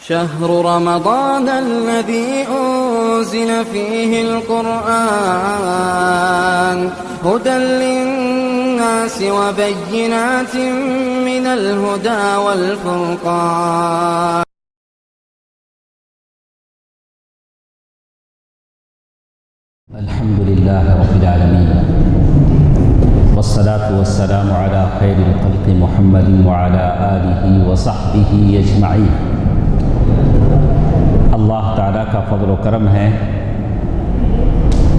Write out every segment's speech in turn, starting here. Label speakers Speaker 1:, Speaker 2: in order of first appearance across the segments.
Speaker 1: شهر رمضان الذي أنزل فيه القرآن هدى للناس وبينات من الهدى والفرقان.
Speaker 2: الحمد لله رب العالمين والصلاة والسلام على خير الخلق محمد وعلى آله وصحبه أجمعين. اللہ تعالیٰ کا فضل و کرم ہے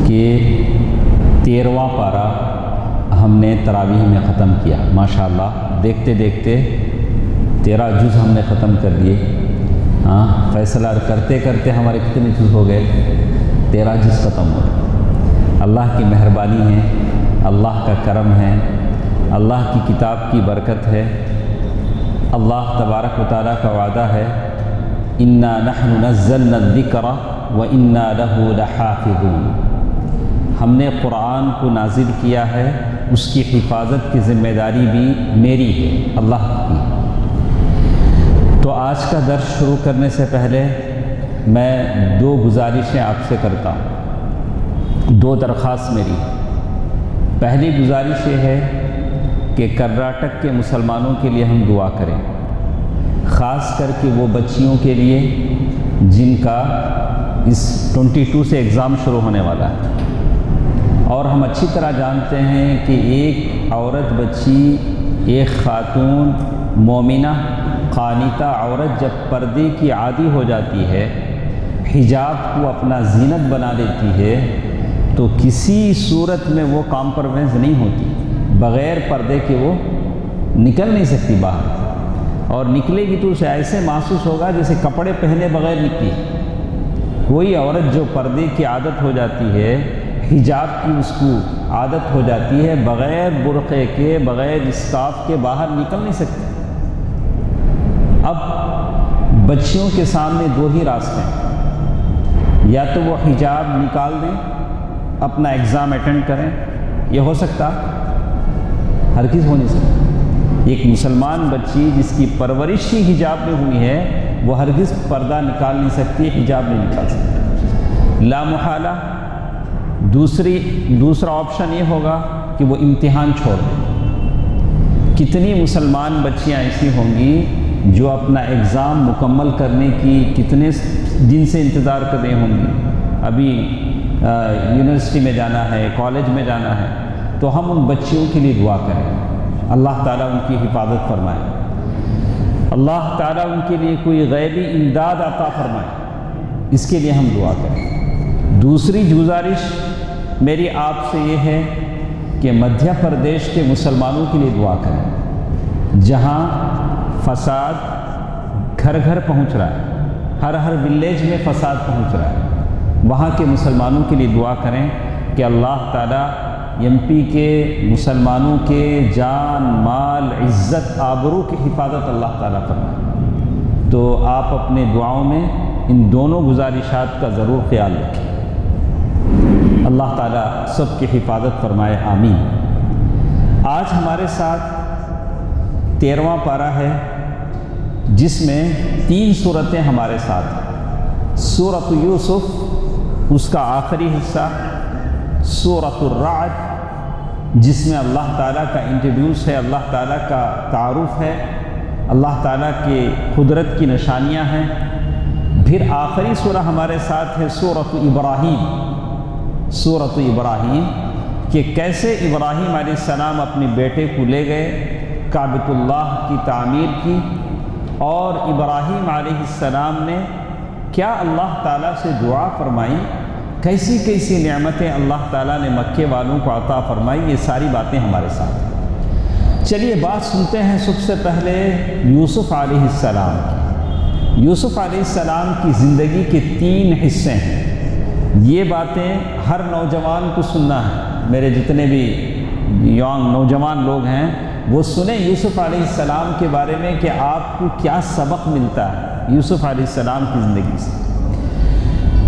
Speaker 2: کہ 13واں پارہ ہم نے تراویح میں ختم کیا. ماشاءاللہ دیکھتے دیکھتے 13 جز ہم نے ختم کر دیے. فیصلہ کرتے کرتے ہمارے کتنے جز ہو گئے؟ 13 جز ختم ہو گئے. اللہ کی مہربانی ہے، اللہ کا کرم ہے، اللہ کی کتاب کی برکت ہے. اللہ تبارک و تعالیٰ کا وعدہ ہے اِنَّا نَحْنُ نَزَّلْنَا الذِّكْرَ وَإِنَّا لَهُ لَحَافِظُونَ. ہم نے قرآن کو نازل کیا ہے، اس کی حفاظت کی ذمہ داری بھی میری ہے، اللہ کی. تو آج کا درس شروع کرنے سے پہلے میں 2 گزارشیں آپ سے کرتا ہوں، 2 درخواست میری. پہلی گزارش یہ ہے کہ کرناٹک کے مسلمانوں کے لیے ہم دعا کریں، خاص کر کے وہ بچیوں کے لیے جن کا اس 22 سے ایگزام شروع ہونے والا ہے. اور ہم اچھی طرح جانتے ہیں کہ ایک عورت بچی، ایک خاتون مومنہ قانتہ عورت جب پردے کی عادی ہو جاتی ہے، حجاب کو اپنا زینت بنا لیتی ہے، تو کسی صورت میں وہ کمپرومائز نہیں ہوتی. بغیر پردے کے وہ نکل نہیں سکتی باہر، اور نکلے گی تو اسے ایسے محسوس ہوگا جیسے کپڑے پہنے بغیر نکلی. کوئی عورت جو پردے کی عادت ہو جاتی ہے، حجاب کی اس کو عادت ہو جاتی ہے، بغیر برقعے کے، بغیر اسکارف کے باہر نکل نہیں سکتی. اب بچیوں کے سامنے 2 ہی راستے ہیں، یا تو وہ حجاب نکال دیں، اپنا ایگزام اٹینڈ کریں. یہ ہو سکتا؟ ہرگز ہو نہیں سکتا. ایک مسلمان بچی جس کی پرورش ہی حجاب میں ہوئی ہے، وہ ہرگز پردہ نکال نہیں سکتی، حجاب نہیں نکال سکتی. لا محالہ دوسرا آپشن یہ ہوگا کہ وہ امتحان چھوڑ دیں. کتنی مسلمان بچیاں ایسی ہوں گی جو اپنا ایگزام مکمل کرنے کی کتنے دن سے انتظار کر رہی ہوں گی. ابھی یونیورسٹی میں جانا ہے، کالج میں جانا ہے. تو ہم ان بچیوں کے لیے دعا کریں، اللہ تعالیٰ ان کی حفاظت فرمائے، اللہ تعالیٰ ان کے لیے کوئی غیبی امداد عطا فرمائے. اس کے لیے ہم دعا کریں. دوسری گزارش میری آپ سے یہ ہے کہ مدھیہ پردیش کے مسلمانوں کے لیے دعا کریں، جہاں فساد گھر گھر پہنچ رہا ہے، ہر ولیج میں فساد پہنچ رہا ہے. وہاں کے مسلمانوں کے لیے دعا کریں کہ اللہ تعالیٰ ایم پی کے مسلمانوں کے جان، مال، عزت، آبرو کی حفاظت اللہ تعالیٰ فرمائے. تو آپ اپنے دعاؤں میں ان دونوں گزارشات کا ضرور خیال رکھیں. اللہ تعالیٰ سب کی حفاظت فرمائے، آمین. آج ہمارے ساتھ 13واں پارہ ہے، جس میں 3 صورتیں ہمارے ساتھ ہیں. سورۃ یوسف، اس کا آخری حصہ، سورۃ الرعد جس میں اللہ تعالیٰ کا انٹروڈیوس ہے، اللہ تعالیٰ کا تعارف ہے، اللہ تعالیٰ کے قدرت کی نشانیاں ہیں. پھر آخری سورہ ہمارے ساتھ ہے سورۃ ابراہیم. سورۃ ابراہیم کہ کیسے ابراہیم علیہ السلام اپنے بیٹے کو لے گئے، کعبۃ اللہ کی تعمیر کی، اور ابراہیم علیہ السلام نے کیا اللہ تعالیٰ سے دعا فرمائی، کیسی کیسی نعمتیں اللہ تعالیٰ نے مکے والوں کو عطا فرمائی. یہ ساری باتیں ہمارے ساتھ ہیں. چلیے بات سنتے ہیں سب سے پہلے یوسف علیہ السلام کی. یوسف علیہ السلام کی زندگی کے 3 حصے ہیں. یہ باتیں ہر نوجوان کو سننا ہے. میرے جتنے بھی یونگ نوجوان لوگ ہیں وہ سنیں یوسف علیہ السلام کے بارے میں کہ آپ کو کیا سبق ملتا ہے یوسف علیہ السلام کی زندگی سے.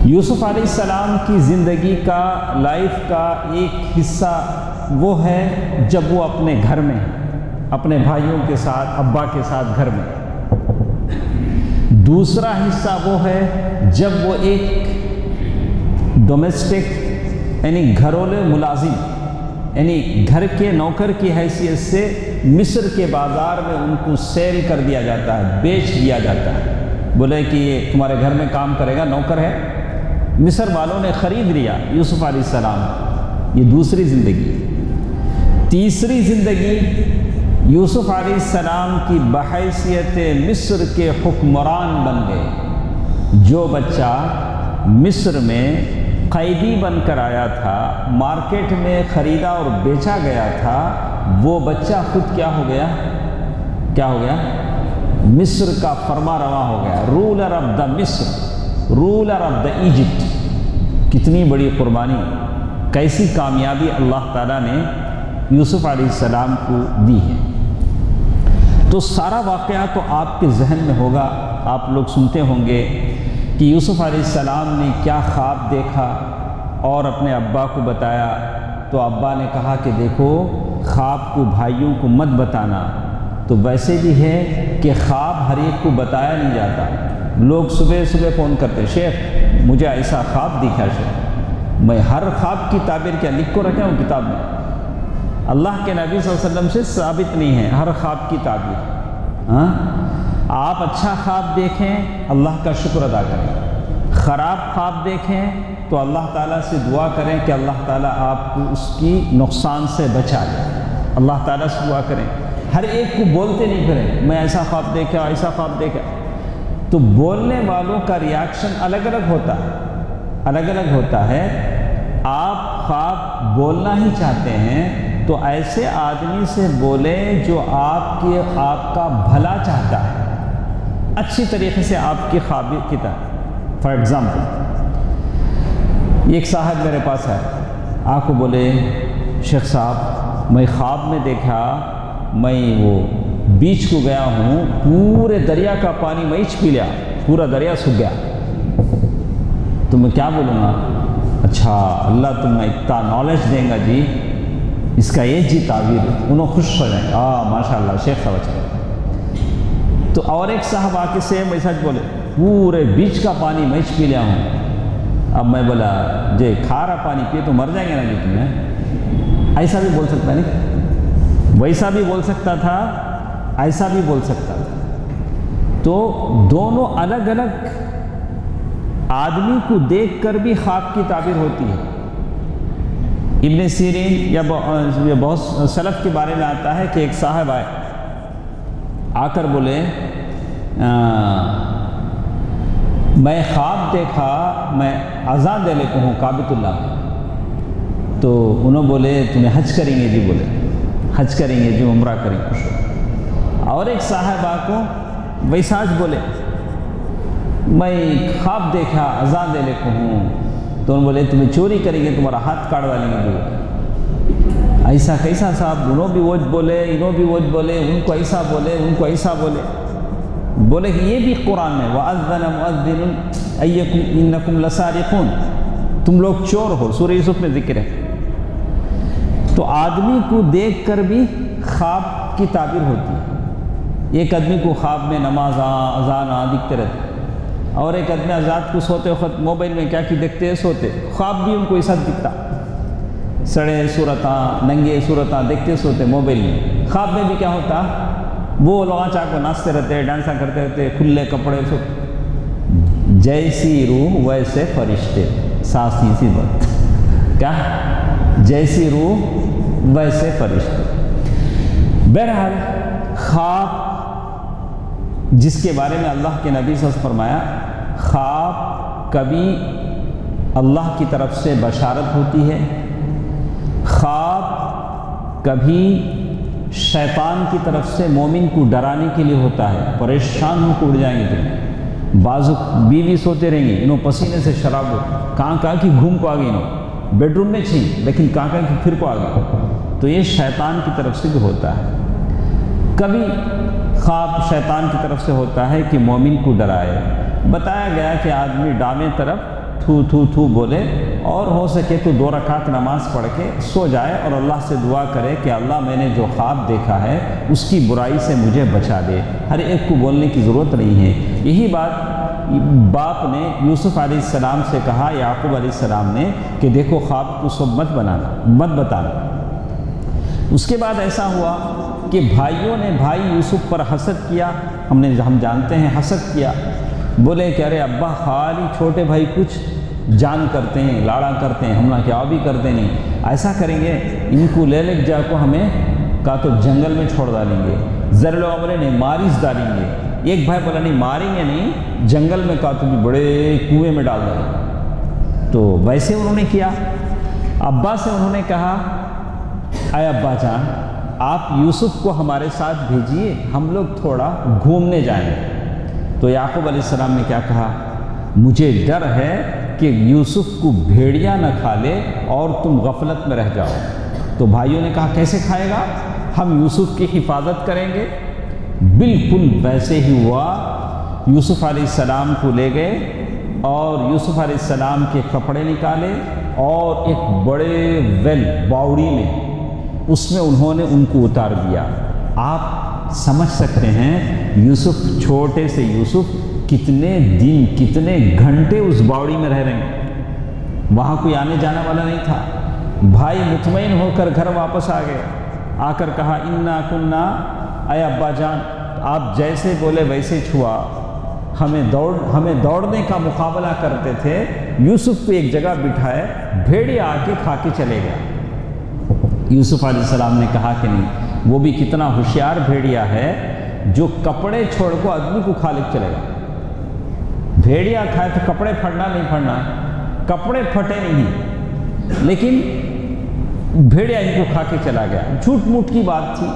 Speaker 2: یوسف علیہ السلام کی زندگی کا، لائف کا ایک حصہ وہ ہے جب وہ اپنے گھر میں، اپنے بھائیوں کے ساتھ، ابا کے ساتھ گھر میں. دوسرا حصہ وہ ہے جب وہ ایک ڈومیسٹک یعنی گھرولے ملازم یعنی گھر کے نوکر کی حیثیت سے مصر کے بازار میں ان کو سیل کر دیا جاتا ہے، بیچ دیا جاتا ہے، بولے کہ یہ تمہارے گھر میں کام کرے گا، نوکر ہے۔ مصر والوں نے خرید لیا یوسف علیہ السلام۔ یہ دوسری زندگی۔ تیسری زندگی، یوسف علیہ السلام کی بحیثیت مصر کے حکمران بن گئے۔ جو بچہ مصر میں قیدی بن کر آیا تھا، مارکیٹ میں خریدا اور بیچا گیا تھا، وہ بچہ خود کیا ہو گیا؟ کیا ہو گیا؟ مصر کا فرما رواں ہو گیا، رولر آف دا مصر، رولر آف دا ایجپٹ۔ کتنی بڑی قربانی، کیسی کامیابی اللہ تعالیٰ نے یوسف علیہ السلام کو دی ہے۔ تو سارا واقعہ تو آپ کے ذہن میں ہوگا، آپ لوگ سنتے ہوں گے کہ یوسف علیہ السلام نے کیا خواب دیکھا اور اپنے ابا کو بتایا، تو ابا نے کہا کہ دیکھو خواب کو بھائیوں کو مت بتانا۔ تو ویسے بھی ہے کہ خواب ہر ایک کو بتایا نہیں جاتا۔ لوگ صبح صبح فون کرتے، شیخ مجھے ایسا خواب دکھا شیخ۔ میں ہر خواب کی تعبیر کیا لکھ کو رکھا ہوں کتاب میں؟ اللہ کے نبی صلی اللہ علیہ وسلم سے ثابت نہیں ہے ہر خواب کی تعبیر۔ ہاں، آپ اچھا خواب دیکھیں اللہ کا شکر ادا کریں، خراب خواب دیکھیں تو اللہ تعالیٰ سے دعا کریں کہ اللہ تعالیٰ آپ کو اس کی نقصان سے بچا لے۔ اللہ تعالیٰ سے دعا کریں، ہر ایک کو بولتے نہیں پھریں میں ایسا خواب دیکھا ایسا خواب دیکھا۔ تو بولنے والوں کا ریاکشن الگ الگ ہوتا ہے، الگ الگ ہوتا ہے۔ آپ خواب بولنا ہی چاہتے ہیں تو ایسے آدمی سے بولیں جو آپ کا بھلا چاہتا ہے، اچھی طریقے سے آپ کی خواب کی طرح۔ فار ایگزامپل، ایک صاحب میرے پاس ہے، آپ کو بولے شیخ صاحب میں خواب میں دیکھا میں وہ بیچ کو گیا ہوں، پورے دریا کا پانی میں پی لیا، پورا دریا سوکھ گیا۔ تو میں کیا بولوں گا؟ اچھا اللہ تمہیں اتنا نالج دیں گا جی، اس کا یہ جی تعبیر ہے۔ انہوں خوش ہو جائیں، ماشاء اللہ شیخ صاحب اچھا۔ تو اور ایک صاحب آ کے سیم ایسا بولے پورے بیچ کا پانی میں پی لیا ہوں۔ اب میں بولا جی کھارا پانی پیے تو مر جائیں گے نا جی تمہیں۔ ایسا بھی بول سکتا نہیں، ویسا بھی بول سکتا تھا، ایسا بھی بول سکتا تھا۔ تو دونوں الگ الگ آدمی کو دیکھ کر بھی خواب کی تعبیر ہوتی ہے۔ ابن سیرین یا بہت سلف کے بارے میں آتا ہے کہ ایک صاحب آئے، آ کر بولے میں خواب دیکھا میں اذان دینے کو ہوں کعبۃ اللہ میں۔ تو انہوں بولے تمہیں حج کریں گے جی؟ بولے حج کریں گے جو عمرہ کریں گے، خوش ہو۔ اور ایک صاحب آ کو ویسا آج بولے میں خواب دیکھا اذان دینے کو ہوں۔ تو انہوں بولے تمہیں چوری کریں گے، تمہارا ہاتھ کاٹ ڈالیں گے جو۔ ایسا کیسا صاحب؟ انہوں بھی وہ بولے، انہوں بھی وہ بولے، ان کو ایسا بولے، ان کو ایسا بولے۔ بولے کہ یہ بھی قرآن میں وَأَذَّنَ مُؤَذِّنٌ أَيَّكُمْ إِنَّكُمْ لَسَارِقُونَ، تم لوگ چور ہو، سورہ یوسف میں ذکر ہے۔ تو آدمی کو دیکھ کر بھی خواب کی تعبیر ہوتی ہے۔ ایک آدمی کو خواب میں نماز اذان دکھتے رہتے، اور ایک آدمی آزاد کو سوتے وقت موبائل میں کیا کی دیکھتے ہیں، سوتے، خواب بھی ان کو ایسا دکھتا، سڑے صورتاں ننگے صورتاں دیکھتے سوتے موبائل میں۔ خواب میں بھی کیا ہوتا، وہ لوگاں چاہ کو ناچتے رہتے، ڈانساں کرتے رہتے، کھلے کپڑے، سب جیسی روح ویسے فرشتے، ساتھی سی بات کیا، جیسی روح ویسے فرشتے۔ بہرحال خواب جس کے بارے میں اللہ کے نبی صلی اللہ علیہ وسلم فرمایا، خواب کبھی اللہ کی طرف سے بشارت ہوتی ہے، خواب کبھی شیطان کی طرف سے مومن کو ڈرانے کے لیے ہوتا ہے، پریشان ہو کے اڑ جائیں گے تم، بازو بیوی سوتے رہیں گے، انہوں پسینے سے شراب ہو، کہاں کی گھوم کو آ گئی، انہوں بیڈ روم میں چھین لیکن کہاں کی پھر کو آ گئی۔ تو یہ شیطان کی طرف سے بھی ہوتا ہے۔ کبھی خواب شیطان کی طرف سے ہوتا ہے کہ مومن کو ڈرائے۔ بتایا گیا کہ آدمی ڈامیں طرف تھو تھو تھو بولے اور ہو سکے تو 2 رکعت نماز پڑھ کے سو جائے اور اللہ سے دعا کرے کہ اللہ میں نے جو خواب دیکھا ہے اس کی برائی سے مجھے بچا دے۔ ہر ایک کو بولنے کی ضرورت نہیں ہے۔ یہی بات باپ نے یوسف علیہ السلام سے کہا، یعقوب علیہ السلام نے، کہ دیکھو خواب کو سب مت بتانا۔ اس کے بعد ایسا ہوا کہ بھائیوں نے بھائی یوسف پر حسد کیا، ہم جانتے ہیں حسد کیا، بولے کہ ارے ابا خالی چھوٹے بھائی کچھ جان کرتے ہیں، لاڑا کرتے ہیں، ہم نہ کیا بھی کرتے نہیں، ایسا کریں گے ان کو لے جا کو ہمیں کہا تو جنگل میں چھوڑ ڈالیں گے، زرل عمرے نے مارس ڈالیں گے۔ ایک بھائی بولا نہیں ماریں گے نہیں، جنگل میں کہا تو بھی بڑے کنویں میں ڈال دیں۔ تو ویسے انہوں نے کیا۔ ابا سے انہوں نے کہا اے ابا جان آپ یوسف کو ہمارے ساتھ بھیجیے، ہم لوگ تھوڑا گھومنے جائیں۔ تو یعقوب علیہ السلام نے کیا کہا، مجھے ڈر ہے کہ یوسف کو بھیڑیا نہ کھا لے اور تم غفلت میں رہ جاؤ۔ تو بھائیوں نے کہا کیسے کھائے گا، ہم یوسف کی حفاظت کریں گے۔ بالکل ویسے ہی ہوا، یوسف علیہ السلام کو لے گئے اور یوسف علیہ السلام کے کپڑے نکالے اور ایک بڑے باوڑی میں اس میں انہوں نے ان کو اتار دیا۔ آپ سمجھ سکتے ہیں یوسف، چھوٹے سے یوسف کتنے دن کتنے گھنٹے اس باوڑی میں رہ رہے ہیں، وہاں کوئی آنے جانے والا نہیں تھا۔ بھائی مطمئن ہو کر گھر واپس آ گئے، آ کر کہا انا کننا، اے ابا جان آپ جیسے بولے ویسے چھوا، ہمیں دوڑنے کا مقابلہ کرتے تھے، یوسف کو ایک جگہ بٹھائے، بھیڑیا آ کے کھا کے چلے گیا۔ یوسف علیہ السلام نے کہا کہ نہیں، وہ بھی کتنا ہوشیار بھیڑیا ہے جو کپڑے چھوڑ کو آدمی کو کھا لے چلے گا۔ بھیڑیا کھائے تو کپڑے پھڑنا نہیں پھڑنا، کپڑے پھٹے نہیں، لیکن بھیڑیا ان کو کھا کے چلا گیا۔ جھوٹ موٹ کی بات تھی،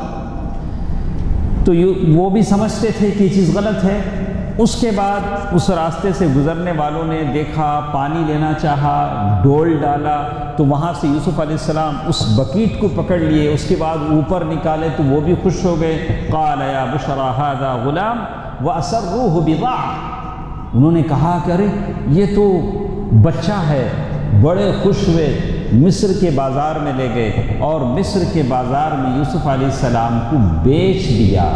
Speaker 2: تو وہ بھی سمجھتے تھے کہ یہ چیز غلط ہے۔ اس کے بعد اس راستے سے گزرنے والوں نے دیکھا، پانی لینا چاہا، ڈول ڈالا، تو وہاں سے یوسف علیہ السلام اس بکیٹ کو پکڑ لیے، اس کے بعد اوپر نکالے تو وہ بھی خوش ہو گئے۔ قال یا بشرا ھذا غلام واسروہ بضاعہ، انہوں نے کہا کہ ارے یہ تو بچہ ہے، بڑے خوش ہوئے، مصر کے بازار میں لے گئے اور مصر کے بازار میں یوسف علیہ السلام کو بیچ دیا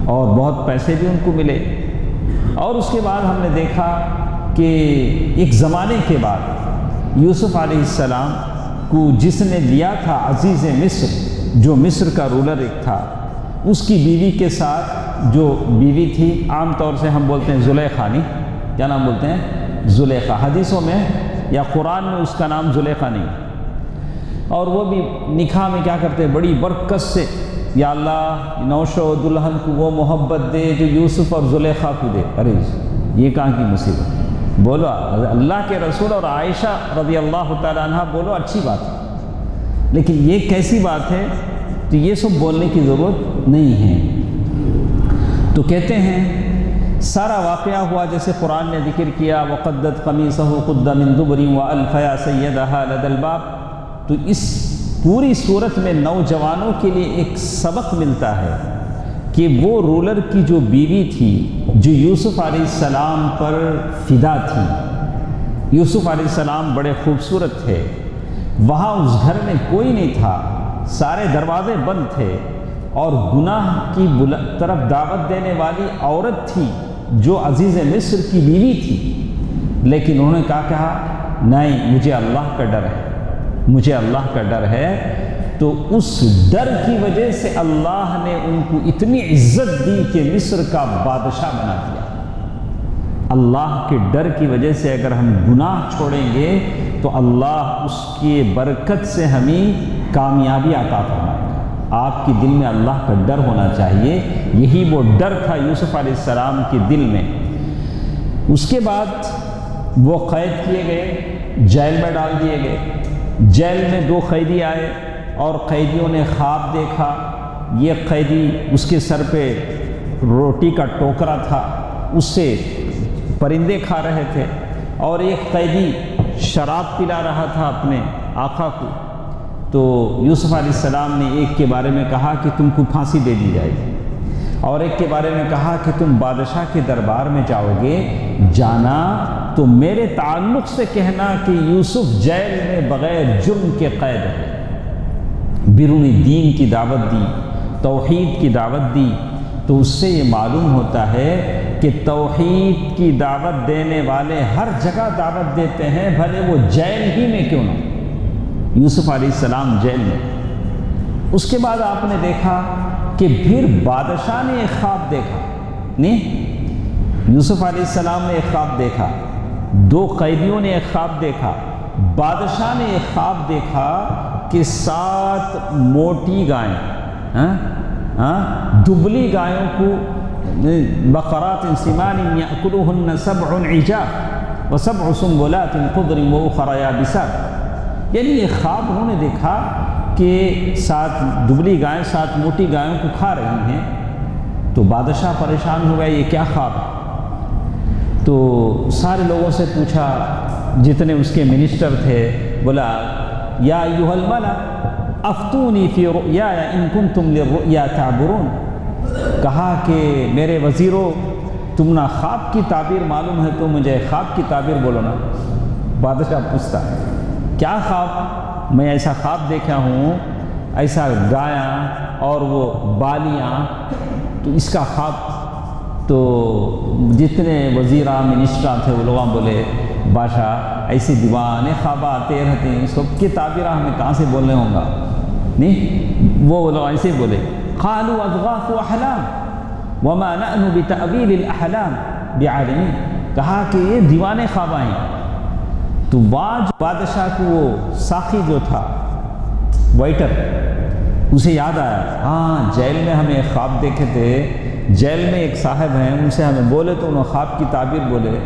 Speaker 2: اور بہت پیسے بھی ان کو ملے۔ اور اس کے بعد ہم نے دیکھا کہ ایک زمانے کے بعد یوسف علیہ السلام کو جس نے لیا تھا عزیز مصر، جو مصر کا رولر ایک تھا، اس کی بیوی کے ساتھ جو بیوی تھی، عام طور سے ہم بولتے ہیں زلیخا، نہیں کیا نام بولتے ہیں، زلیخا، حدیثوں میں یا قرآن میں اس کا نام زلیخا نہیں۔ اور وہ بھی نکاح میں کیا کرتے ہیں، بڑی برکت سے یا اللہ نوشو دلہن کو وہ محبت دے جو یوسف اور زلیخا کو دے۔ ارے یہ کہاں کی مصیبت، بولو اللہ کے رسول اور عائشہ رضی اللہ تعالیٰ عنہ بولو اچھی بات ہے، لیکن یہ کیسی بات ہے، تو یہ سب بولنے کی ضرورت نہیں ہے۔ تو کہتے ہیں سارا واقعہ ہوا جیسے قرآن نے ذکر کیا، وقدت قمیصہ قد من دبر والفیا سیدہا لدى الباب۔ تو اس پوری صورت میں نوجوانوں کے لیے ایک سبق ملتا ہے کہ وہ رولر کی جو بیوی تھی، جو یوسف علیہ السلام پر فدا تھی، یوسف علیہ السلام بڑے خوبصورت تھے، وہاں اس گھر میں کوئی نہیں تھا، سارے دروازے بند تھے، اور گناہ کی طرف دعوت دینے والی عورت تھی جو عزیز مصر کی بیوی تھی، لیکن انہوں نے کہا نہیں مجھے اللہ کا ڈر ہے، مجھے اللہ کا ڈر ہے۔ تو اس ڈر کی وجہ سے اللہ نے ان کو اتنی عزت دی کہ مصر کا بادشاہ بنا دیا۔ اللہ کے ڈر کی وجہ سے اگر ہم گناہ چھوڑیں گے تو اللہ اس کی برکت سے ہمیں کامیابی عطا فرمائے گا۔ آپ کے دل میں اللہ کا ڈر ہونا چاہیے، یہی وہ ڈر تھا یوسف علیہ السلام کے دل میں۔ اس کے بعد وہ قید کیے گئے، جیل میں ڈال دیے گئے۔ جیل میں 2 قیدی آئے اور قیدیوں نے خواب دیکھا، یہ قیدی اس کے سر پہ روٹی کا ٹوکرا تھا، اس سے پرندے کھا رہے تھے، اور ایک قیدی شراب پلا رہا تھا اپنے آقا کو۔ تو یوسف علیہ السلام نے ایک کے بارے میں کہا کہ تم کو پھانسی دے دی جائے گی، اور ایک کے بارے میں کہا کہ تم بادشاہ کے دربار میں جاؤ گے، جانا تو میرے تعلق سے کہنا کہ یوسف جیل میں بغیر جرم کے قید ہے۔ بیرون دین کی دعوت دی، توحید کی دعوت دی، تو اس سے یہ معلوم ہوتا ہے کہ توحید کی دعوت دینے والے ہر جگہ دعوت دیتے ہیں، بھلے وہ جیل ہی میں کیوں نہ۔ یوسف علیہ السلام جیل میں۔ اس کے بعد آپ نے دیکھا کہ پھر بادشاہ نے ایک خواب دیکھا، نہیں، یوسف علیہ السلام نے ایک خواب دیکھا، دو قیدیوں نے ایک خواب دیکھا، بادشاہ نے ایک خواب دیکھا کہ 7 موٹی گائیں، دبلی گایوں کو، بقرات سمان یأکلوہن 7 عجاف و7 سنبلات خضر وأخر یابسات، یعنی یہ خواب انہوں نے دیکھا کہ 7 دبلی گائیں 7 موٹی گایوں کو کھا رہی ہیں۔ تو بادشاہ پریشان ہو گیا، یہ کیا خواب ہے؟ تو سارے لوگوں سے پوچھا، جتنے اس کے منسٹر تھے، بولا یا ایھا الملأ افتونی فی رؤیایا ان کنتم للرؤیا تعبرون، کہا کہ میرے وزیروں تم نہ خواب کی تعبیر معلوم ہے تو مجھے خواب کی تعبیر بولو نا۔ بادشاہ پوچھتا ہے کیا خواب؟ میں ایسا خواب دیکھا ہوں، ایسا گایاں اور وہ بالیاں، تو اس کا خواب۔ تو جتنے وزیراں منسٹراں تھے وہ لوگاں بولے بادشاہ ایسے دیوانے خواب آتے رہتے ہیں، سب کی تعبیرہ ہمیں کہاں سے بولنے ہوں گا؟ نہیں، وہ لوگ ایسے بولے قالوا اضغاث احلام وما نحن بتأویل الاحلام بعالمین، کہا کہ یہ دیوانے خواب ہیں۔ تو بادشاہ کو وہ ساقی جو تھا، وائٹر، اسے یاد آیا، ہاں جیل میں ہمیں ایک خواب دیکھے تھے، جیل میں ایک صاحب ہیں، ان سے ہمیں بولے تو انہوں خواب کی تعبیر بولے۔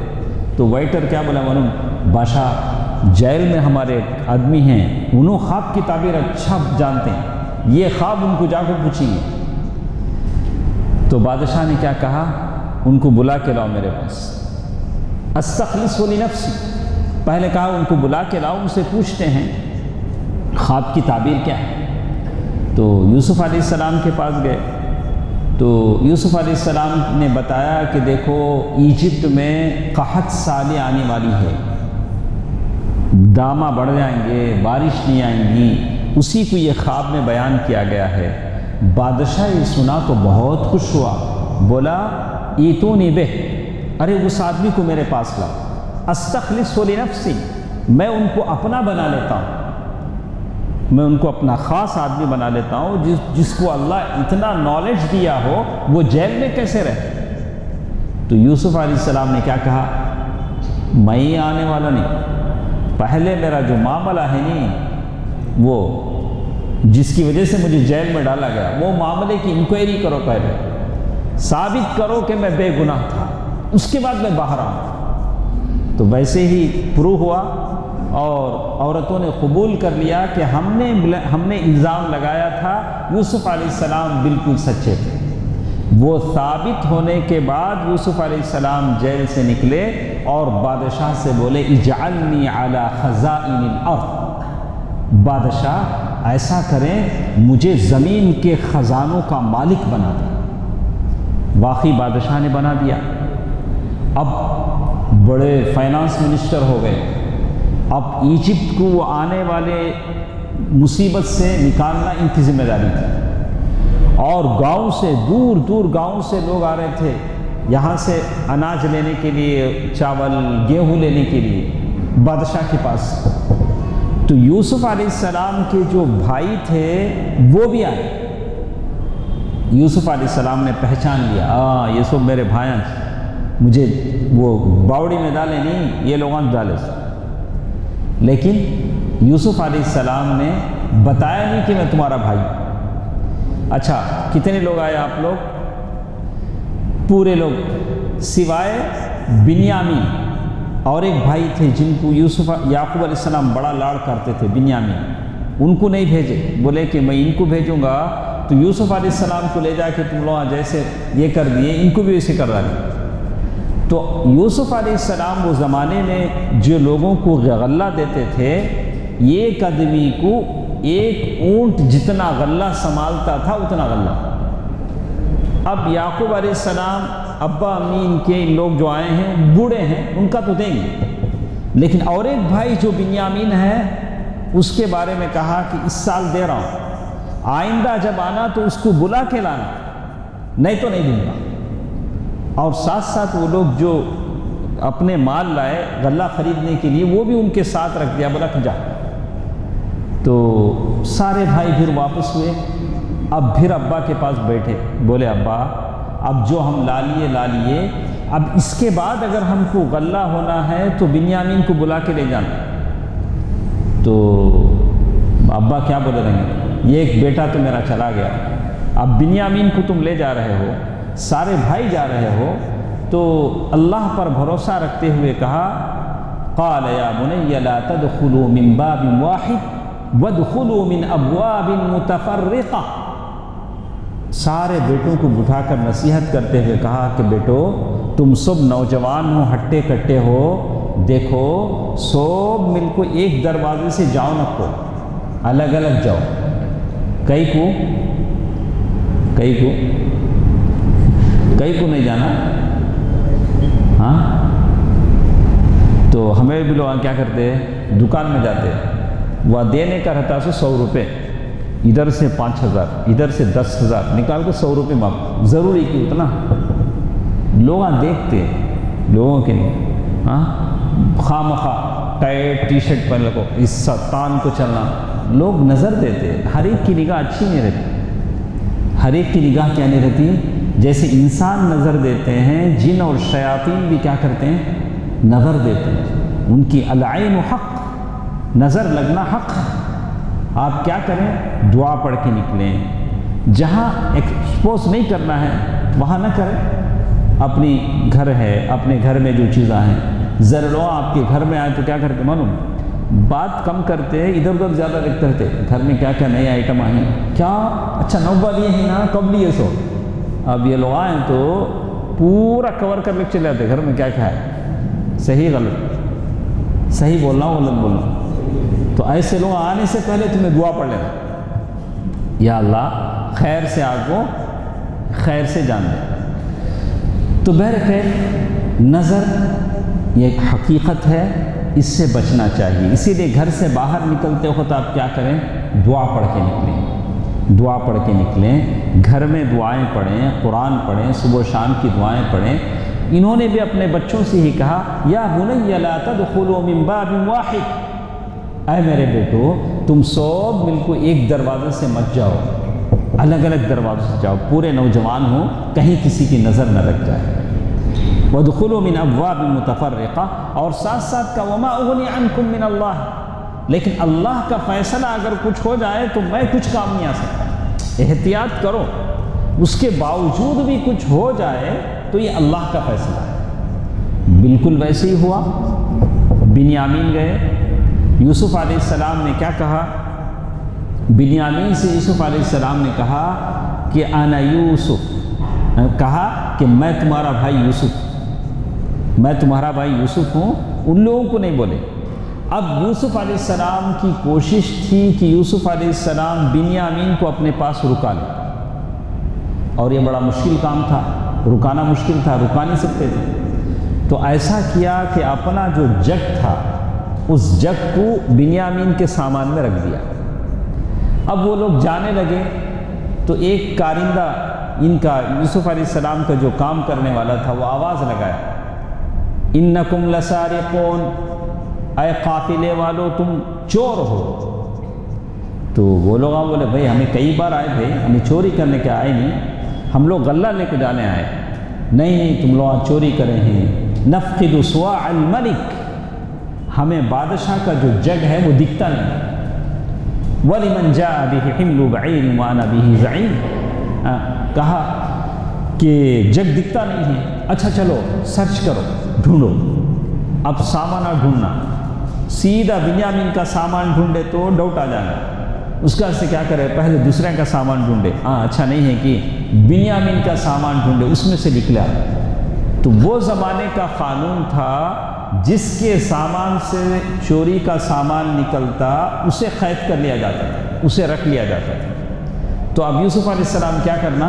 Speaker 2: تو وائٹر کیا بولا معلوم؟ بادشاہ جیل میں ہمارے آدمی ہیں، انہوں خواب کی تعبیر اچھا جانتے ہیں، یہ خواب ان کو جا کے پوچھیں گے۔ تو بادشاہ نے کیا کہا؟ ان کو بلا کے لاؤ میرے پاس، استخلص لنفسی، پہلے کہا ان کو بلا کے لاؤ، ان سے پوچھتے ہیں خواب کی تعبیر کیا ہے۔ تو یوسف علیہ السلام کے پاس گئے، تو یوسف علیہ السلام نے بتایا کہ دیکھو ایجپٹ میں قحط سالی آنے والی ہے، دامہ بڑھ جائیں گے، بارش نہیں آئیں گی، اسی کو یہ خواب میں بیان کیا گیا ہے۔ بادشاہ یہ سنا تو بہت خوش ہوا، بولا ایتونی بہ، ارے اس آدمی کو میرے پاس لاؤ، استخلص لنفسی، میں ان کو اپنا بنا لیتا ہوں، میں ان کو اپنا خاص آدمی بنا لیتا ہوں، جس کو اللہ اتنا نالج دیا ہو وہ جیل میں کیسے رہے۔ تو یوسف علیہ السلام نے کیا کہا؟ میں ہی آنے والا نہیں، پہلے میرا جو معاملہ ہے نہیں، وہ جس کی وجہ سے مجھے جیل میں ڈالا گیا، وہ معاملے کی انکوائری کرو، پہلے ثابت کرو کہ میں بے گناہ تھا، اس کے بعد میں باہر آؤں۔ تو ویسے ہی پروو ہوا اور عورتوں نے قبول کر لیا کہ ہم نے الزام لگایا تھا، یوسف علیہ السلام بالکل سچے تھے۔ وہ ثابت ہونے کے بعد یوسف علیہ السلام جیل سے نکلے اور بادشاہ سے بولے اجعلنی علی خزائن الارض، بادشاہ ایسا کریں مجھے زمین کے خزانوں کا مالک بنا دیں۔ واقعی بادشاہ نے بنا دیا، اب بڑے فائنانس منسٹر ہو گئے۔ اب ایجپٹ کو وہ آنے والے مصیبت سے نکالنا ان کی ذمہ داری تھی، اور گاؤں سے دور دور گاؤں سے لوگ آ رہے تھے یہاں سے اناج لینے کے لیے، چاول گیہوں لینے کے لیے بادشاہ کے پاس۔ تو یوسف علیہ السلام کے جو بھائی تھے وہ بھی آئے، یوسف علیہ السلام نے پہچان لیا، یہ سب میرے بھائی ہیں، مجھے وہ باوڑی میں ڈالے نہیں، یہ لوگوں ڈالے۔ لیکن یوسف علیہ السلام نے بتایا نہیں کہ میں تمہارا بھائی۔ اچھا کتنے لوگ آئے آپ لوگ؟ پورے لوگ، سوائے بنیامین اور ایک بھائی تھے جن کو یعقوب علیہ السلام بڑا لاڑ کرتے تھے، بنیامین، ان کو نہیں بھیجے، بولے کہ میں ان کو بھیجوں گا تو یوسف علیہ السلام کو لے جا کے تم لوگ جیسے یہ کر دیے ان کو بھی ویسے کر ڈالے۔ تو یوسف علیہ السلام وہ زمانے میں جو لوگوں کو غلہ دیتے تھے، ایک آدمی کو ایک اونٹ جتنا غلہ سنبھالتا تھا اتنا غلہ، اب یعقوب علیہ السلام ابا امی ان کے لوگ جو آئے ہیں بوڑھے ہیں، ان کا تو دیں گے، لیکن اور ایک بھائی جو بنیامین ہے اس کے بارے میں کہا کہ اس سال دے رہا ہوں، آئندہ جب آنا تو اس کو بلا کے لانا، نہیں تو نہیں دوں گا۔ اور ساتھ ساتھ وہ لوگ جو اپنے مال لائے غلہ خریدنے کے لیے وہ بھی ان کے ساتھ رکھ دیا، بولا کہ جا۔ تو سارے بھائی پھر واپس ہوئے، اب پھر ابا کے پاس بیٹھے، بولے ابا اب جو ہم لا لیے، اب اس کے بعد اگر ہم کو غلہ ہونا ہے تو بنیامین کو بلا کے لے جانا۔ تو ابا کیا بولے رہیں گے، یہ ایک بیٹا تو میرا چلا گیا، اب بنیامین کو تم لے جا رہے ہو، سارے بھائی جا رہے ہو، تو اللہ پر بھروسہ رکھتے ہوئے کہا قال یا بنی لا تدخلوا من باب واحد وادخلوا من ابواب متفرقہ۔ سارے بیٹوں کو بٹھا کر نصیحت کرتے ہوئے کہا کہ بیٹو تم سب نوجوان ہو، ہٹے کٹے ہو، دیکھو سب مل کو ایک دروازے سے جاؤ نہ، کو الگ الگ جاؤ، کئی کو نہیں جانا۔ ہاں تو ہمیں بھی لوگ کیا کرتے ہیں، دکان میں جاتے ہیں، وہ دینے کا رہتا ہے 100 روپے، ادھر سے 5000 ادھر سے 10,000 نکال کے 100 روپے مانگ، ضروری کہ اتنا لوگ دیکھتے لوگوں کے نہیں، ہاں خواہ مخواہ ٹائٹ ٹی شرٹ پہن لگو، اس سطان کو چلنا، لوگ نظر دیتے، ہر ایک کی نگاہ اچھی نہیں رہتی، ہر ایک کی نگاہ کیا نہیں رہتی، جیسے انسان نظر دیتے ہیں، جن اور شیاطین بھی کیا کرتے ہیں، نظر دیتے ہیں، ان کی العین حق، نظر لگنا حق ہے۔ آپ کیا کریں، دعا پڑھ کے نکلیں، جہاں ایکسپوز نہیں کرنا ہے وہاں نہ کریں، اپنی گھر ہے، اپنے گھر میں جو چیزیں ہیں، ضرور آپ کے گھر میں آئے تو کیا کرتے معلوم، بات کم کرتے، ادھر ادھر زیادہ دیکھتے رہتے، گھر میں کیا کیا نئے آئٹم آئے ہیں، کیا اچھا نوبہ لیے ہیں نا، کب لیے سو، اب یہ لوگ آئیں تو پورا کور کر لے چلے جاتے، گھر میں کیا کیا ہے، صحیح غلط، صحیح بولنا غلط بولنا۔ تو ایسے لوگ آنے سے پہلے تمہیں دعا پڑھ لینا، یا اللہ خیر سے آپ کو خیر سے جان دے۔ تو بہرکیف نظر یہ ایک حقیقت ہے، اس سے بچنا چاہیے، اسی لیے گھر سے باہر نکلتے وقت آپ کیا کریں، دعا پڑھ کے نکلیں، دعا پڑھ کے نکلیں، گھر میں دعائیں پڑھیں، قرآن پڑھیں، صبح و شام کی دعائیں پڑھیں۔ انہوں نے بھی اپنے بچوں سے ہی کہا یا بنی لا تدخلوا من باب واحد، اے میرے بیٹو تم سب مل کو ایک دروازے سے مت جاؤ، الگ الگ دروازے سے جاؤ، پورے نوجوان ہو، کہیں کسی کی نظر نہ لگ جائے۔ وادخلوا من ابواب متفرقہ، اور ساتھ ساتھ کا وما اغنی عنکم من اللہ، لیکن اللہ کا فیصلہ اگر کچھ ہو جائے تو میں کچھ کام نہیں آ سکتا، احتیاط کرو، اس کے باوجود بھی کچھ ہو جائے تو یہ اللہ کا فیصلہ ہے۔ بالکل ویسے ہی ہوا، بنیامین گئے، یوسف علیہ السلام نے کیا کہا، بنیامین سے یوسف علیہ السلام نے کہا کہ انا یوسف، کہا کہ میں تمہارا بھائی یوسف، میں تمہارا بھائی یوسف ہوں، ان لوگوں کو نہیں بولے۔ اب یوسف علیہ السلام کی کوشش تھی کہ یوسف علیہ السلام بنیامین کو اپنے پاس رکا لیں، اور یہ بڑا مشکل کام تھا، رکانا مشکل تھا، رکا نہیں سکتے تھے۔ تو ایسا کیا کہ اپنا جو جگ تھا اس جگ کو بنیامین کے سامان میں رکھ دیا۔ اب وہ لوگ جانے لگے تو ایک کارندہ ان کا یوسف علیہ السلام کا جو کام کرنے والا تھا وہ آواز لگایا، انکم لسارقون، اے قافلے والو تم چور ہو۔ تو وہ لوگ بولے بھائی ہمیں کئی بار آئے تھے، ہمیں چوری کرنے کے آئے نہیں، ہم لوگ غلہ لے کے جانے آئے۔ نہیں تم لوگ آج چوری کرے ہیں، نفقد صواع الملک، ہمیں بادشاہ کا جو جگ ہے وہ دکھتا نہیں۔ وَلِمَنْ جَاءَ بِهِ حِمْلُ بَعِيرٍ وَأَنَا بِهِ زَعِيمٌ، کہا کہ جگ دکھتا نہیں ہے، اچھا چلو سرچ کرو، ڈھونڈو۔ اب سامان ڈھونڈنا، سیدھا بنیامین کا سامان ڈھونڈے تو ڈاؤٹ آ جانا، اس کا سے کیا کرے، پہلے دوسرے کا سامان ڈھونڈے، اچھا نہیں ہے کہ بنیامین کا سامان ڈھونڈے، اس میں سے نکلا۔ تو وہ زمانے کا قانون تھا، جس کے سامان سے چوری کا سامان نکلتا اسے قید کر لیا جاتا تھا، اسے رکھ لیا جاتا تھا۔ تو اب یوسف علیہ السلام کیا کرنا،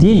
Speaker 2: 3।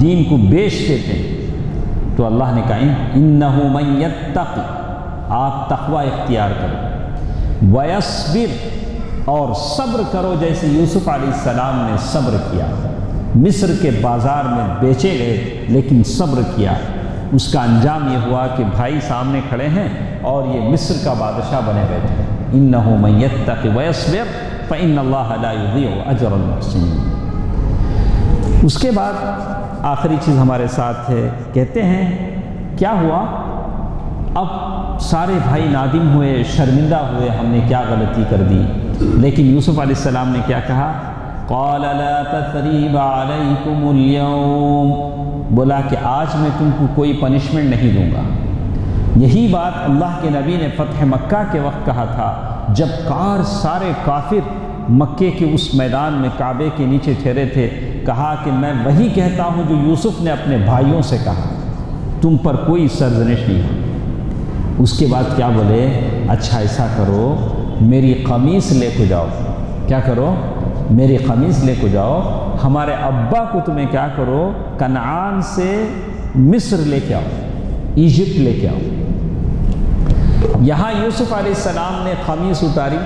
Speaker 2: دین کو بیچتے تھے، تو اللہ نے کہا انہ من یتقی، آپ تقوی اختیار کرو، ویصبر، اور صبر کرو جیسے یوسف علیہ السلام نے صبر کیا، مصر کے بازار میں بیچے گئے لیکن صبر کیا، اس کا انجام یہ ہوا کہ بھائی سامنے کھڑے ہیں اور یہ مصر کا بادشاہ بنے بیٹھے۔ انہ من یتقی ویصبر فإن اللہ لا یضیع اجر المحسنین۔ اس کے بعد آخری چیز ہمارے ساتھ ہے، کہتے ہیں کیا ہوا، اب سارے بھائی نادم ہوئے، شرمندہ ہوئے، ہم نے کیا غلطی کر دی، لیکن یوسف علیہ السلام نے کیا کہا، قال لا تثریب علیکم اليوم، بولا کہ آج میں تم کو کوئی پنشمنٹ نہیں دوں گا۔ یہی بات اللہ کے نبی نے فتح مکہ کے وقت کہا تھا، جب سارے کافر مکے کے اس میدان میں کعبے کے نیچے ٹھہرے تھے، کہا کہ میں وہی کہتا ہوں جو یوسف نے اپنے بھائیوں سے کہا، تم پر کوئی سرزنش نہیں ہے۔ اس کے بعد کیا بولے، اچھا ایسا کرو، میری قمیص لے کے جاؤ، کیا کرو، میری قمیص لے کے جاؤ، ہمارے ابا کو تمہیں کیا کرو، کنعان سے مصر لے کے آؤ، ایجپٹ لے کے آؤ۔ یہاں یوسف علیہ السلام نے قمیص اتاری،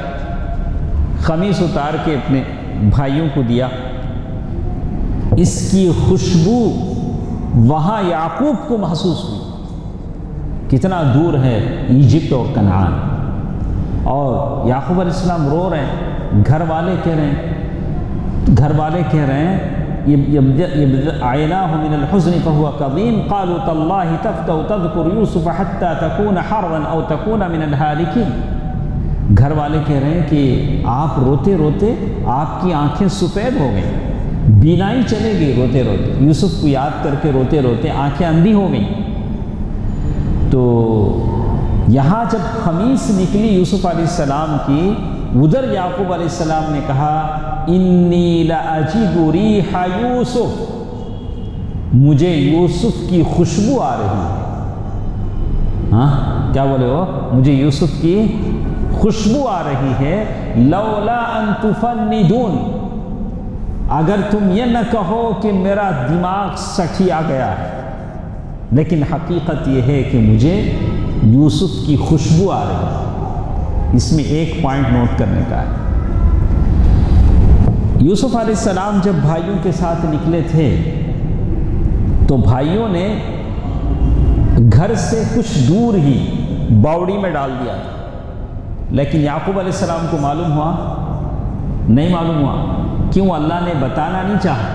Speaker 2: قمیص اتار کے اپنے بھائیوں کو دیا، اس کی خوشبو وہاں یعقوب کو محسوس ہوئی، کتنا دور ہے ایجپٹ اور کنعان، اور یعقوب علیہ السلام رو رہے ہیں، گھر والے کہہ رہے ہیں عیناہ من الحزن فهو کظیم قالوا تاللہ تفتأ تذکر یوسف حتی تکون حرا او تکون من الہالکین، گھر والے کہہ رہے ہیں کہ آپ روتے روتے آپ کی آنکھیں سفید ہو گئیں، بینائی چلے گئی روتے روتے، یوسف کو یاد کر کے روتے روتے آنکھیں اندھی ہو گئیں۔ تو یہاں جب قمیص نکلی یوسف علیہ السلام کی، ادھر یعقوب علیہ السلام نے کہا انی لاجد ریح یوسف، مجھے یوسف کی خوشبو آ رہی ہے۔ ہاں کیا بولے ہو، مجھے یوسف کی خوشبو آ رہی ہے، لولا ان تفندون، اگر تم یہ نہ کہو کہ میرا دماغ سٹھیا گیا ہے، لیکن حقیقت یہ ہے کہ مجھے یوسف کی خوشبو آ رہی ہے۔ اس میں ایک پوائنٹ نوٹ کرنے کا ہے، یوسف علیہ السلام جب بھائیوں کے ساتھ نکلے تھے تو بھائیوں نے گھر سے کچھ دور ہی باوڑی میں ڈال دیا تھا، لیکن یعقوب علیہ السلام کو معلوم ہوا نہیں، معلوم ہوا کیوں، اللہ نے بتانا نہیں چاہا۔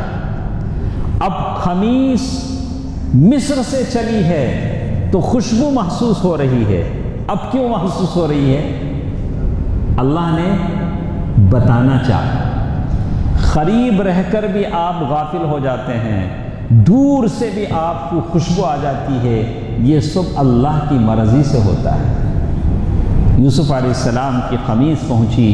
Speaker 2: اب قمیص مصر سے چلی ہے تو خوشبو محسوس ہو رہی ہے، اب کیوں محسوس ہو رہی ہے، اللہ نے بتانا چاہا۔ قریب رہ کر بھی آپ غافل ہو جاتے ہیں، دور سے بھی آپ کو خوشبو آ جاتی ہے، یہ سب اللہ کی مرضی سے ہوتا ہے۔ یوسف علیہ السلام کی قمیص پہنچی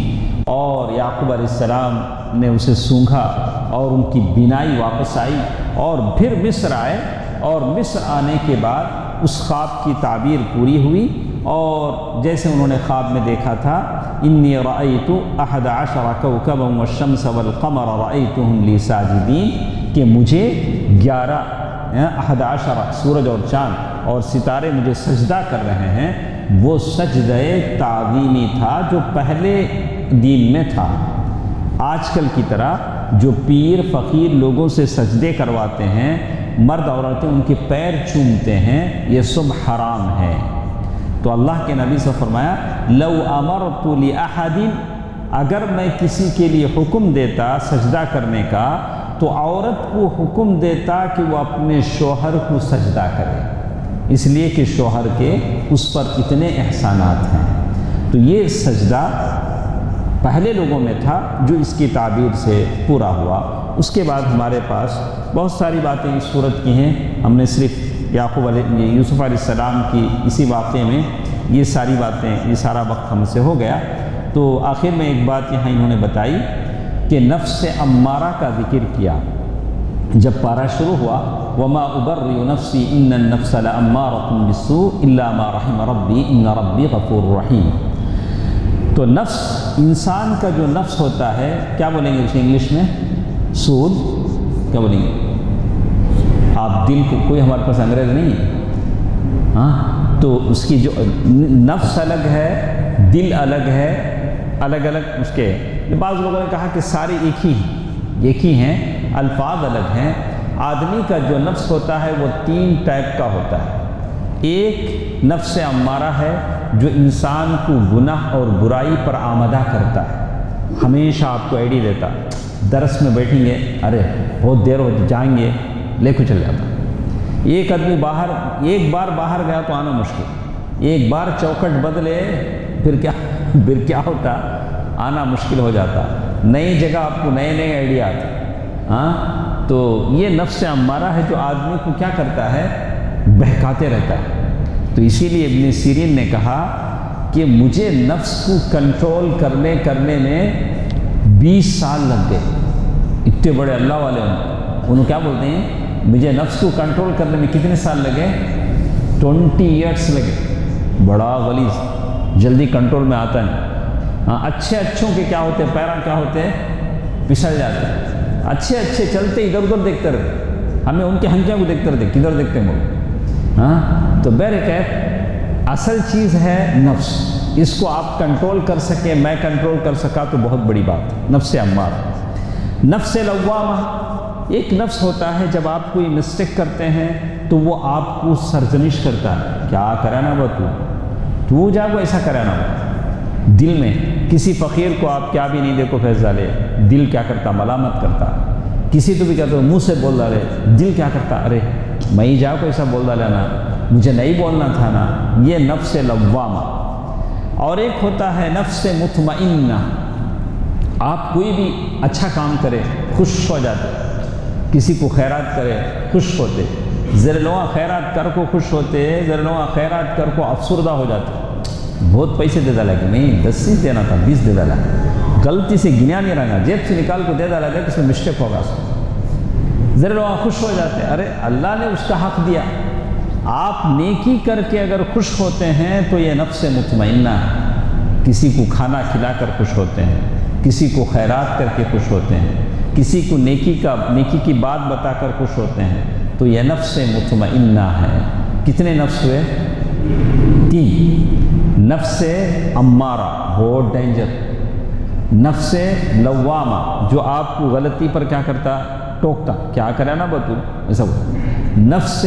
Speaker 2: اور یعقوب علیہ السلام نے اسے سونگھا اور ان کی بینائی واپس آئی، اور پھر مصر آئے، اور مصر آنے کے بعد اس خواب کی تعبیر پوری ہوئی، اور جیسے انہوں نے خواب میں دیکھا تھا، انی رأیت 11 کوکبا والشمس والقمر رأیتهم لی ساجدین، کہ مجھے 11 سورج اور چاند اور ستارے مجھے سجدہ کر رہے ہیں۔ وہ سجدہ تعظیمی تھا جو پہلے دین میں تھا، آج کل کی طرح جو پیر فقیر لوگوں سے سجدے کرواتے ہیں، مرد عورتیں ان کے پیر چومتے ہیں، یہ سب حرام ہے۔ تو اللہ کے نبی سے فرمایا لو امرت لاحد، اگر میں کسی کے لیے حکم دیتا سجدہ کرنے کا تو عورت کو حکم دیتا کہ وہ اپنے شوہر کو سجدہ کرے، اس لیے کہ شوہر کے اس پر اتنے احسانات ہیں۔ تو یہ سجدہ پہلے لوگوں میں تھا جو اس کی تعبیر سے پورا ہوا۔ اس کے بعد ہمارے پاس بہت ساری باتیں اس صورت کی ہیں، ہم نے صرف یوسف علیہ السلام کی اسی واقعے میں یہ ساری باتیں، یہ سارا وقت ہم سے ہو گیا۔ تو آخر میں ایک بات یہاں انہوں نے بتائی کہ نفس امارہ کا ذکر کیا، جب پارہ شروع ہوا وما ابرئ نفسی ان النفس لامارۃ بالسوء الا ما رحم ربی ان ربی غفور رحیم۔ تو نفس، انسان کا جو نفس ہوتا ہے، کیا بولیں گے اسے انگلش میں، سود، کیا بولیں گے، آپ دل کو، کوئی ہمارے پاس انگریز نہیں ہے، ہاں، تو اس کی جو نفس الگ ہے، دل الگ ہے، الگ الگ اس کے. بعض لوگوں نے کہا کہ سارے ایک ہی ہیں، الفاظ الگ ہیں. آدمی کا جو نفس ہوتا ہے وہ 3 ٹائپ کا ہوتا ہے. ایک نفس امارہ ہے جو انسان کو گناہ اور برائی پر آمادہ کرتا ہے، ہمیشہ آپ کو ایڈی دیتا، درس میں بیٹھیں گے، ارے بہت دیر ہو جائیں گے، لے کے چل جاتا. ایک آدمی ایک بار باہر گیا تو آنا مشکل، ایک بار چوکٹ بدلے پھر کیا ہوتا، آنا مشکل ہو جاتا. نئی جگہ آپ کو نئے آئیڈیا آتے. ہاں، تو یہ نفس امارہ ہے جو آدمی کو کیا کرتا ہے، بہکاتے رہتا ہے. تو اسی لیے ابن سیرین نے کہا کہ مجھے نفس کو کنٹرول کرنے میں 20 سال لگ گئے. اتنے بڑے اللہ والے انہوں کیا بولتے ہیں، مجھے نفس کو کنٹرول کرنے میں کتنے سال لگے، 20 ایئرس لگے. بڑا غلیظ، جلدی کنٹرول میں آتا نہیں. ہاں، اچھوں کے کیا ہوتے ہیں، پیرا کیا ہوتے ہیں، پھسل جاتے ہیں. اچھے چلتے ادھر دیکھتے رہتے، ہمیں ان کے ہنکیاں کو دیکھتے رہتے، کدھر دیکھتے ہیں وہ. ہاں، تو بہرکیف اصل چیز ہے نفس. اس کو آپ کنٹرول کر سکیں، میں کنٹرول کر سکا تو بہت بڑی بات ہے. نفس امارہ. نفس لوامہ ایک نفس ہوتا ہے، جب آپ کوئی مسٹیک کرتے ہیں تو وہ آپ کو سرزنش کرتا ہے، کیا کرانا وہ تو جا کو ایسا کرانا وہ. دل میں کسی فقیر کو آپ کیا بھی نہیں دیکھو فیض ڈالے، دل کیا کرتا، ملامت کرتا. کسی تو بھی کہتے ہو منہ سے بول ڈالے، دل کیا کرتا، ارے میں ہی جا کو ایسا بول ڈالا نا، مجھے نہیں بولنا تھا نا. یہ نفس لوامہ. اور ایک ہوتا ہے نفس مطمئنہ. آپ کوئی بھی اچھا کام کرے خوش ہو جاتے، کسی کو خیرات کرے خوش ہوتے، ذرا خیرات کر کو خوش ہوتے، ذرا خیرات کر کو افسردہ ہو جاتے. بہت پیسے دے ڈالا کہ نہیں 10 ہی دینا تھا، 20 دے ڈالا، غلطی سے گنیا نہیں رہنا، جیب سے نکال کو دے ڈالا کہ اس میں مسٹیک ہوگا. ذرا خوش ہو جاتے، ارے اللہ نے اس کا حق دیا. آپ نیکی کر کے اگر خوش ہوتے ہیں تو یہ نفس مطمئنہ ہے. کسی کو کھانا کھلا کر خوش ہوتے ہیں، کسی کو خیرات کر کے خوش ہوتے ہیں، کسی کو نیکی کی بات بتا کر خوش ہوتے ہیں، تو یہ نفس مطمئنہ ہے. کتنے نفس ہوئے، 3. نفس امارہ بہت ڈینجر. نفس لوامہ جو آپ کو غلطی پر کیا کرتا، ٹوکتا، کیا کرا نا بتو ایسا. نفس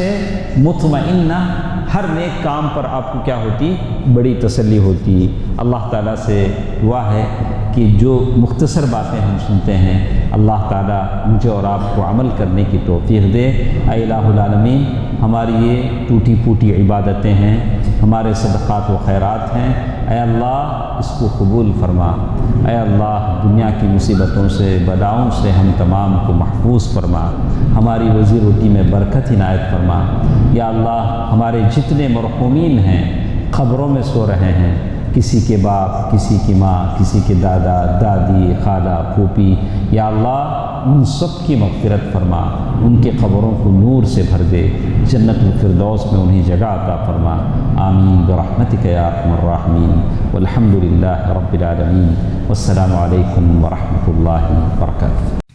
Speaker 2: مطمئنہ ہر نیک کام پر آپ کو کیا ہوتی، بڑی تسلی ہوتی. اللہ تعالیٰ سے دعا ہے کہ جو مختصر باتیں ہم سنتے ہیں، اللہ تعالیٰ مجھے اور آپ کو عمل کرنے کی توفیق دے. اے الہ العالمین، ہماری یہ ٹوٹی پھوٹی عبادتیں ہیں، ہمارے صدقات و خیرات ہیں، اے اللہ اس کو قبول فرما. اے اللہ دنیا کی مصیبتوں سے، بلاؤں سے ہم تمام کو محفوظ فرما. ہماری روزی روٹی میں برکت عنایت فرما. یا اللہ ہمارے جتنے مرحومین ہیں قبروں میں سو رہے ہیں، کسی کے باپ، کسی کی ماں، کسی کے دادا دادی، خالہ پھوپھی، یا اللہ ان سب کی مغفرت فرما. ان کے قبروں کو نور سے بھر دے، جنت الفردوس میں انہیں جگہ عطا فرما. آمین برحمتک یا ارحم الراحمین. والحمد للہ رب العالمین. والسلام علیکم ورحمۃ اللہ وبرکاتہ.